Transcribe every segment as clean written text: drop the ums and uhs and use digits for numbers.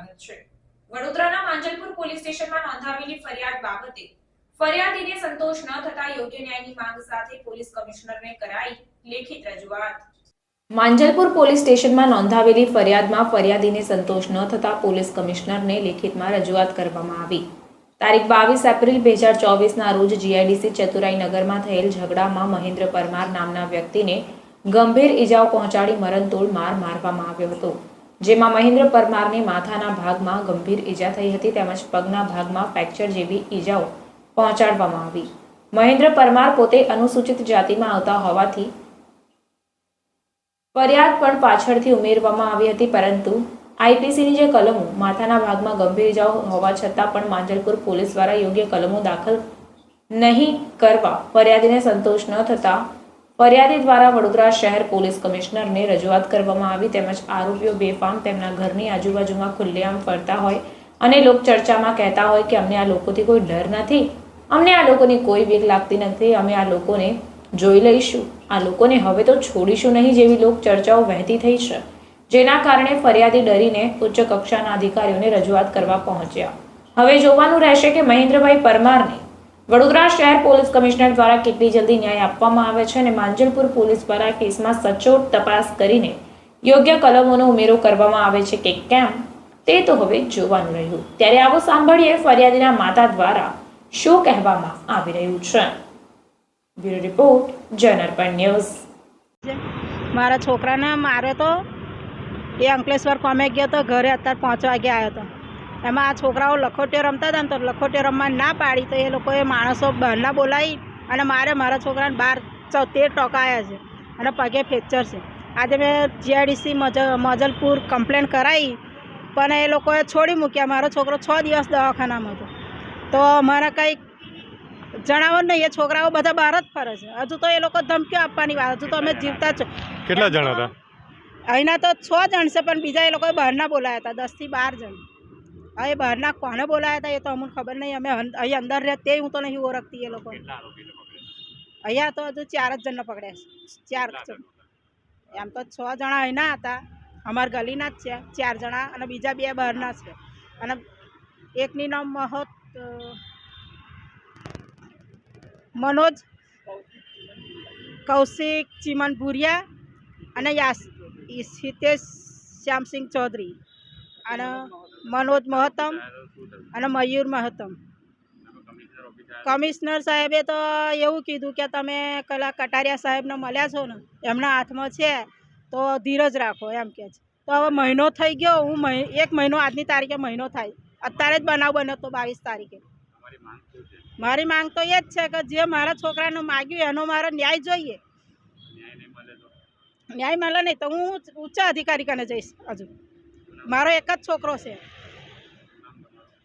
સ્વાગત છે। વડોદરાના માંજલપુર પોલીસ સ્ટેશનમાં નોંધાવેલી ફરિયાદ બાબતે ફરિયાદીને સંતોષ ન થતા યોગ્ય ન્યાયની માંગ સાથે પોલીસ કમિશનરને કરાઈ લેખિત રજૂઆત। માંજલપુર પોલીસ સ્ટેશનમાં નોંધાવેલી ફરિયાદમાં ફરિયાદીને સંતોષ ન થતા પોલીસ કમિશનરને લેખિતમાં રજૂઆત કરવામાં આવી। તારીખ 22 એપ્રિલ 2024ના રોજ જીઆઈડીસી ચતુરાઈ નગરમાં થયેલ ઝઘડામાં મહેન્દ્ર પરમાર નામના વ્યક્તિને ગંભીર ઈજાઓ પહોંચાડી મરણતોડ માર મારવામાં આવ્યો હતો, જેમાં મહેન્દ્ર પરમારને માથાના ભાગમાં ગંભીર ઈજા થઈ હતી તેમજ પગના ભાગમાં ફ્રેક્ચર જેવી ઈજાઓ પહોંચાડવામાં આવી। મહેન્દ્ર પરમાર પોતે અનુસૂચિત જાતિમાં આવતા હોવાથી ફરિયાદ પણ પાછળથી ઉમેરવામાં આવી હતી, પરંતુ આઈપીસીની જે કલમો માથાના ભાગમાં ગંભીર ઈજાઓ હોવા છતાં પણ માંજલપુર પોલીસ દ્વારા યોગ્ય કલમો દાખલ નહીં કરવા ફરિયાદીને સંતોષ ન થતા ફરિયાદી દ્વારા વડોદરા શહેર પોલીસ કમિશનરને રજૂઆત કરવામાં આવી તેમજ આરોપીઓ બેફામ તેમના ઘરની આજુબાજુમાં ખુલ્લેઆમ ફરતા હોય અને લોકચર્ચામાં કહેતા હોય કે અમને આ લોકોથી કોઈ ડર નથી, અમને આ લોકોની કોઈ બીક લાગતી નથી, અમે આ લોકોને જોઈ લઈશું, આ લોકોને હવે તો છોડીશું નહીં જેવી લોકચર્ચાઓ વહેતી થઈ છે, જેના કારણે ફરિયાદી ડરીને ઉચ્ચ કક્ષાના અધિકારીઓને રજૂઆત કરવા પહોંચ્યા। હવે જોવાનું રહેશે કે મહેન્દ્રભાઈ પરમારને વડોદરા શહેર પોલીસ કમિશનર દ્વારા કેટલી જલ્દી ન્યાય આપવામાં આવે છે અને માંજલપુર પોલીસ દ્વારા કેસમાં સચોટ તપાસ કરીને યોગ્ય કલમોનો ઉમેરો કરવામાં આવે છે કે કેમ તે તો હવે જોવાનું રહ્યું। ત્યારે આવો સાંભળીએ ફરિયાદીના માતા દ્વારા શું કહેવામાં આવી રહ્યું છે। Bureau report Janarpan news. મારા છોકરાને માર્યો તો એ અંકલેશ્વર કોમે ગયો તો ઘરે અત્યારે 5 વાગે આવ્યો હતો। એમાં આ છોકરાઓ લખોટીઓ રમતા હતા ને તો લખોટીઓ રમવા ના પાડી તો એ લોકોએ માણસો બહારના બોલાવી અને મારા છોકરાને 12-13 ટોકા આવ્યા છે અને પગે ફ્રેક્ચર છે। આજે મેં જીઆઈડીસી મજલપુર કમ્પ્લેન કરાવી પણ એ લોકોએ છોડી મૂક્યા। મારો છોકરો 6 દિવસ દવાખાનામાં હતો તો અમારે કંઈક જણાવો નહીં, એ છોકરાઓ બધા બહાર જ ફરે છે। હજુ તો એ લોકો ધમકીઓ આપવાની વાત, હજુ તો અમે જીવતા છો। કેટલા જણા હતા અહીંના તો 6 જણ છે પણ બીજા એ લોકોએ બહારના બોલાયા હતા 10 થી 12 જણ। હવે બહારના કોને બોલાયા હતા એ તો અમને ખબર નહીં, અમે અહીં અંદર રહે તે હું તો નહીં ઓળખતી એ લોકો। અહીંયા તો હજુ 4 જ જણને પકડ્યા છે, 4 જણ। એમ તો 6 જણા અહીંના હતા, અમારા ગલીના જ છે 4 જણા અને બીજા 2 બહારના છે અને એકની નામ મનોજ કૌશિક ચીમનપુરિયા અને હિતેશ શ્યામસિંહ ચૌધરી અને મનોજ મહતમ અને મયુર મહતમ। કમિશનર સાહેબે તો એવું કીધું કે તમે કલા કટારિયા સાહેબને મળ્યા છો ને, એમના હાથમાં છે તો ધીરજ રાખો એમ કે છે। તો હવે મહિનો થઈ ગયો, હું 1 મહિનો આજની તારીખે મહિનો થાય, અત્યારે જ બનાવ બન્યો તો 22 તારીખે। મારી માંગ તો એ જ છે કે જે મારા છોકરાને માગ્યું એનો મારો ન્યાય જોઈએ। ન્યાય મળે નહીં તો હું ઊંચા અધિકારી કને જઈશ। હજુ મારો એક જ છોકરો છે,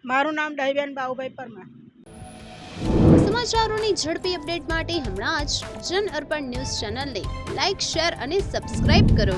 મારું નામ દહીબેન બાબુભાઈ પરમાર। સમાચારોની ઝડપી અપડેટ માટે હમણાં જ જન અર્પણ ન્યૂઝ ચેનલને લાઇક, શેર અને સબસ્ક્રાઇબ કરો।